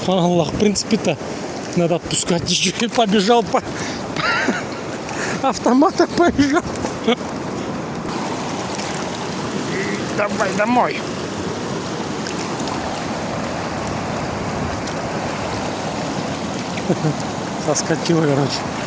Аллах, в принципе-то надо отпускать еще. И побежал по автоматах побежал. Давай домой. Соскочил, короче.